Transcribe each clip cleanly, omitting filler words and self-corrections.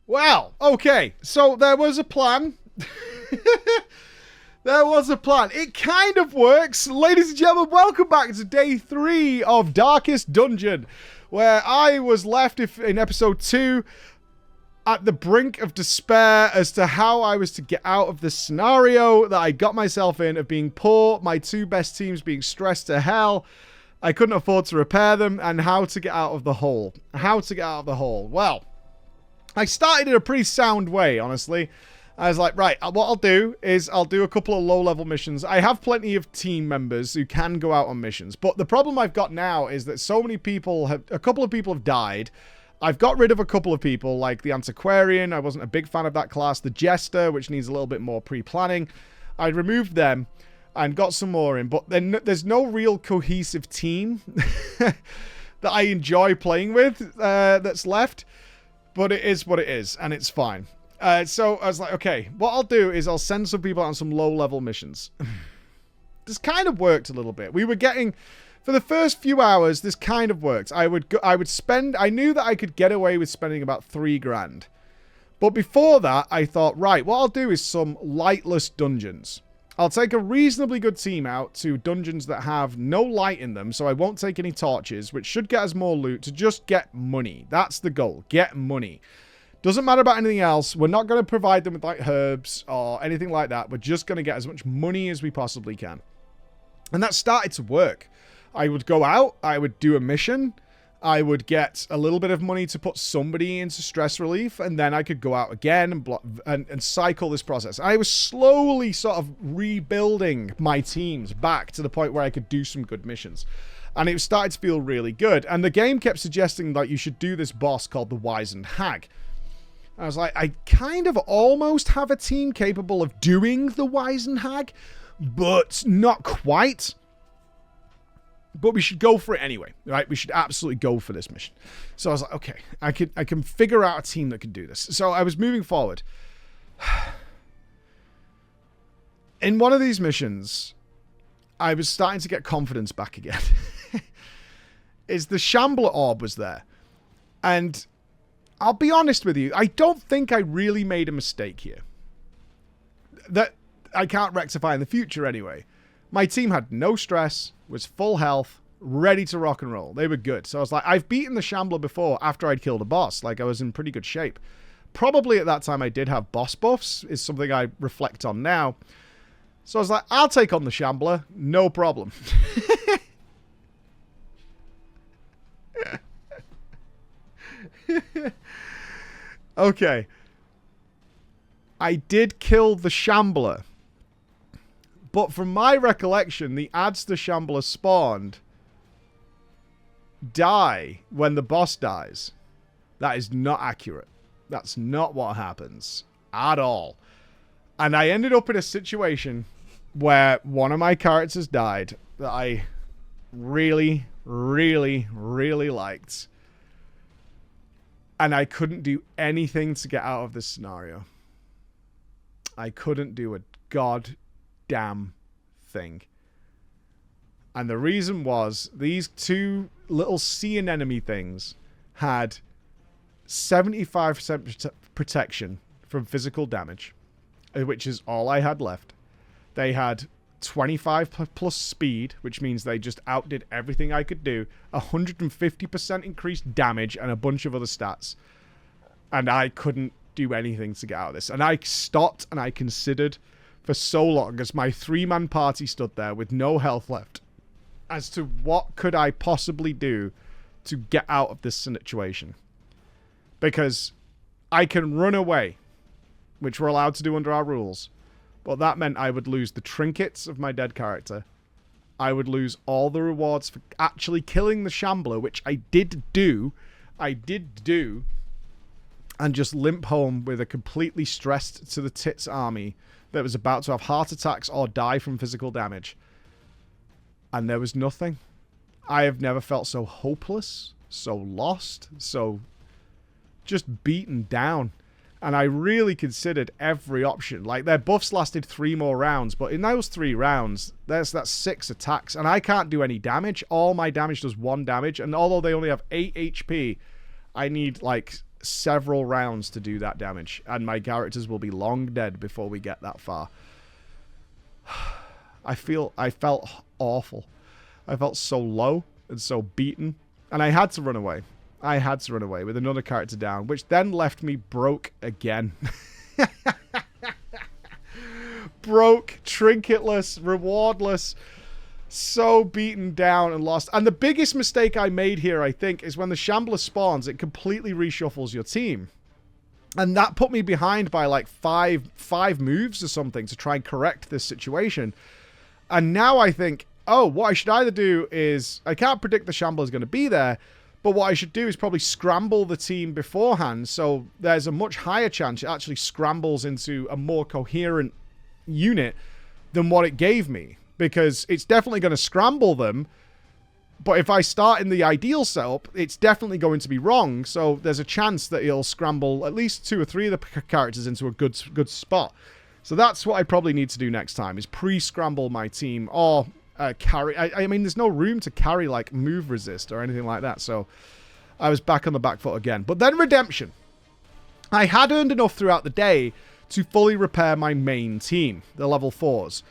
Well, okay. So there was a plan. There was a plan. It kind of works. Ladies and gentlemen, welcome back to day 3 of Darkest Dungeon, where I was left in episode 2 at the brink of despair as to how I was to get out of this scenario that I got myself in of being poor, my 2 best teams being stressed to hell, I couldn't afford to repair them, and how to get out of the hole. How to get out of the hole. Well, I started in a pretty sound way, honestly. I was like, right, what I'll do is I'll do a couple of low-level missions. I have plenty of team members who can go out on missions, but the problem I've got now is that so many people have... A couple of people have died. I've got rid of a couple of people, like the Antiquarian. I wasn't a big fan of that class. The Jester, which needs a little bit more pre-planning. I removed them and got some more in, but then there's no real cohesive team that I enjoy playing with that's left. But it is what it is, and it's fine. So I was like, okay, what I'll do is I'll send some people out on some low-level missions. This kind of worked a little bit. We were getting... For the first few hours, this kind of worked. I would spend... I knew that I could get away with spending about $3,000. But before that, I thought, right, what I'll do is some lightless dungeons. I'll take a reasonably good team out to dungeons that have no light in them, so I won't take any torches, which should get us more loot to just get money. That's the goal. Get money. Doesn't matter about anything else. We're not going to provide them with like herbs or anything like that. We're just going to get as much money as we possibly can. And that started to work. I would go out. I would do a mission. I would get a little bit of money to put somebody into stress relief. And then I could go out again and cycle this process. I was slowly sort of rebuilding my teams back to the point where I could do some good missions. And it started to feel really good. And the game kept suggesting that you should do this boss called the Wizened Hag. I was like, I kind of almost have a team capable of doing the Wizened Hag, but not quite. But we should go for it anyway, right? We should absolutely go for this mission. So I was like, okay, I can figure out a team that can do this. So I was moving forward. In one of these missions, I was starting to get confidence back again. The Shambler orb was there. And I'll be honest with you, I don't think I really made a mistake here. That I can't rectify in the future anyway. My team had no stress, was full health, ready to rock and roll. They were good. So I was like, I've beaten the Shambler before after I'd killed a boss. Like, I was in pretty good shape. Probably at that time I did have boss buffs, is something I reflect on now. So I was like, I'll take on the Shambler, no problem. Okay. I did kill the Shambler. But from my recollection, the ads the Shambler spawned die when the boss dies. That is not accurate. That's not what happens at all. And I ended up in a situation where one of my characters died that I really, really, really liked. And I couldn't do anything to get out of this scenario. I couldn't do a goddamn thing. And the reason was these 2 little sea anemone things had 75% protection from physical damage, which is all I had left. They had 25 plus speed, which means they just outdid everything I could do, 150% increased damage, and a bunch of other stats. And I couldn't do anything to get out of this. And I stopped and I considered for so long as my 3-man party stood there with no health left as to what could I possibly do to get out of this situation. Because I can run away, which we're allowed to do under our rules. But that meant I would lose the trinkets of my dead character. I would lose all the rewards for actually killing the Shambler, which I did do. And just limp home with a completely stressed to the tits army that was about to have heart attacks or die from physical damage. And there was nothing. I have never felt so hopeless, so lost, so just beaten down. And I really considered every option. Like, their buffs lasted 3 more rounds, but in those 3 rounds, that's 6 attacks, and I can't do any damage. All my damage does 1 damage, and although they only have 8 HP, I need, like, several rounds to do that damage, and my characters will be long dead before we get that far. I felt awful. I felt so low and so beaten, and I had to run away. I had to run away with another character down, which then left me broke again. Broke, trinketless, rewardless, so beaten down and lost. And the biggest mistake I made here, I think, is when the shambler spawns, it completely reshuffles your team. And that put me behind by like five moves or something to try and correct this situation. And now I think, oh, what I should either do is, I can't predict the shambler is going to be there, but what I should do is probably scramble the team beforehand, so there's a much higher chance it actually scrambles into a more coherent unit than what it gave me. Because it's definitely going to scramble them, but if I start in the ideal setup, it's definitely going to be wrong. So there's a chance that it'll scramble at least 2 or 3 of the characters into a good spot. So that's what I probably need to do next time, is pre-scramble my team, or carry. I mean, there's no room to carry like move resist or anything like that. So I was back on the back foot again. But then redemption. I had earned enough throughout the day to fully repair my main team, the level 4s.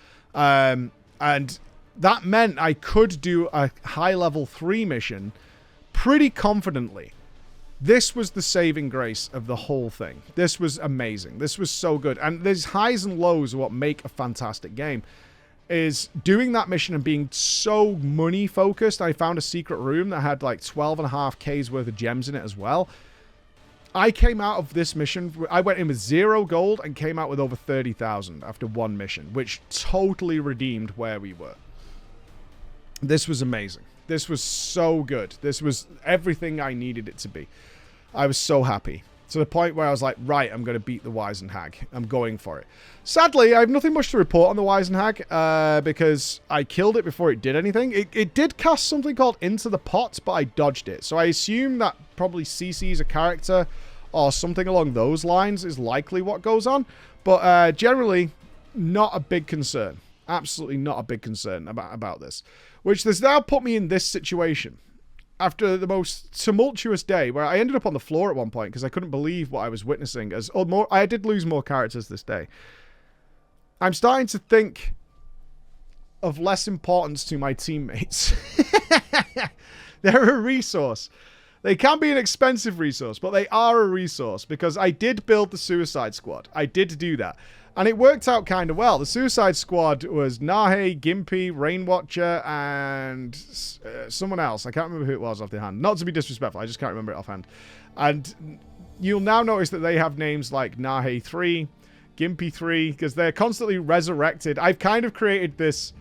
And that meant I could do a high level 3 mission pretty confidently. This was the saving grace of the whole thing. This was amazing. This was so good. And these highs and lows are what make a fantastic game. Is doing that mission and being so money focused. I found a secret room that had like 12.5K's worth of gems in it as well. I came out of this mission, I went in with 0 gold and came out with over 30,000 after one mission, which totally redeemed where we were. This was amazing. This was so good. This was everything I needed it to be. I was so happy. To the point where I was like, right, I'm going to beat the Wizened Hag. I'm going for it. Sadly, I have nothing much to report on the Wizened Hag, because I killed it before it did anything. It did cast something called Into the Pot, but I dodged it. So I assume that probably CC's a character or something along those lines is likely what goes on. But generally, not a big concern. Absolutely not a big concern about this. Which has now put me in this situation. After the most tumultuous day, where I ended up on the floor at one point because I couldn't believe what I was witnessing. I did lose more characters this day. I'm starting to think of less importance to my teammates. They're a resource. They can be an expensive resource, but they are a resource because I did build the Suicide Squad. I did do that. And it worked out kind of well. The Suicide Squad was Nahe, Gimpy, Rainwatcher, and someone else. I can't remember who it was off the hand. Not to be disrespectful, I just can't remember it offhand. And you'll now notice that they have names like Nahe 3, Gimpy 3, because they're constantly resurrected. I've kind of created this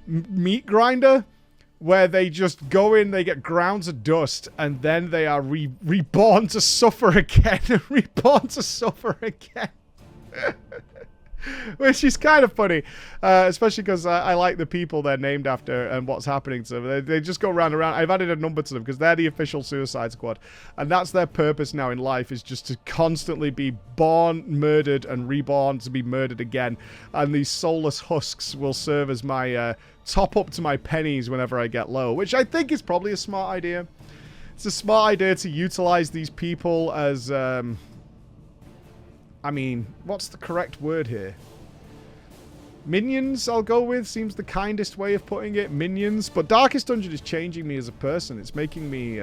meat grinder where they just go in, they get ground to dust, and then they are reborn to suffer again. Reborn to suffer again. Which is kind of funny, especially because I like the people they're named after and what's happening to them. They just go round and round. I've added a number to them because they're the official Suicide Squad, and that's their purpose now in life, is just to constantly be born, murdered, and reborn to be murdered again. And these soulless husks will serve as my top up to my pennies whenever I get low, which I think is probably a smart idea. It's a smart idea to utilize these people as I mean, what's the correct word here? Minions, I'll go with. Seems the kindest way of putting it. Minions. But Darkest Dungeon is changing me as a person. It's making me...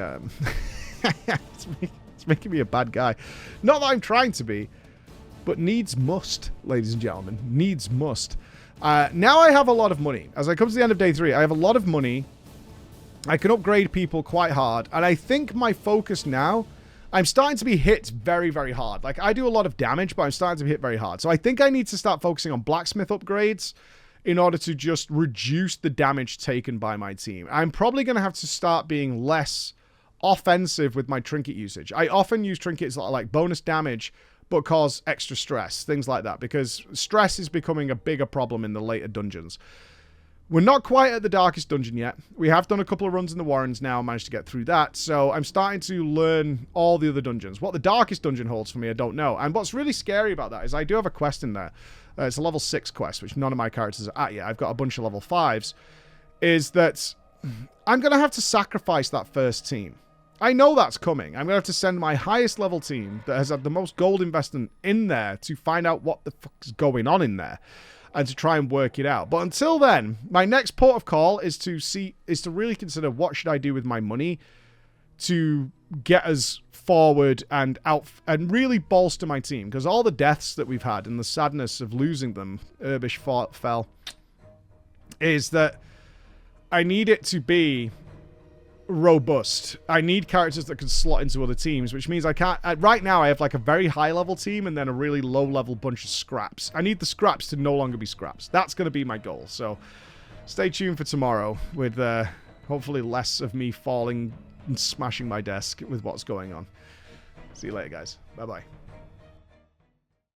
it's making me a bad guy. Not that I'm trying to be, but needs must, ladies and gentlemen. Needs must. Now I have a lot of money. As I come to the end of day 3, I have a lot of money. I can upgrade people quite hard. And I think my focus now... I'm starting to be hit very, very hard. Like, I do a lot of damage, but I'm starting to be hit very hard. So I think I need to start focusing on blacksmith upgrades in order to just reduce the damage taken by my team. I'm probably going to have to start being less offensive with my trinket usage. I often use trinkets like bonus damage, but cause extra stress, things like that, because stress is becoming a bigger problem in the later dungeons. We're not quite at the Darkest Dungeon yet. We have done a couple of runs in the Warrens now, managed to get through that. So I'm starting to learn all the other dungeons. What the Darkest Dungeon holds for me, I don't know. And what's really scary about that is I do have a quest in there. It's a level 6 quest, which none of my characters are at yet. I've got a bunch of level 5s. Is that I'm going to have to sacrifice that first team. I know that's coming. I'm going to have to send my highest level team that has had the most gold investment in there to find out what the fuck's going on in there and to try and work it out. But until then, my next port of call is to really consider what should I do with my money to get us forward and out and really bolster my team, because all the deaths that we've had and the sadness of losing them, Urbish fell, is that I need it to be robust. I need characters that can slot into other teams, which means I can't... right now, I have like a very high-level team and then a really low-level bunch of scraps. I need the scraps to no longer be scraps. That's going to be my goal. So stay tuned for tomorrow with hopefully less of me falling and smashing my desk with what's going on. See you later, guys. Bye-bye.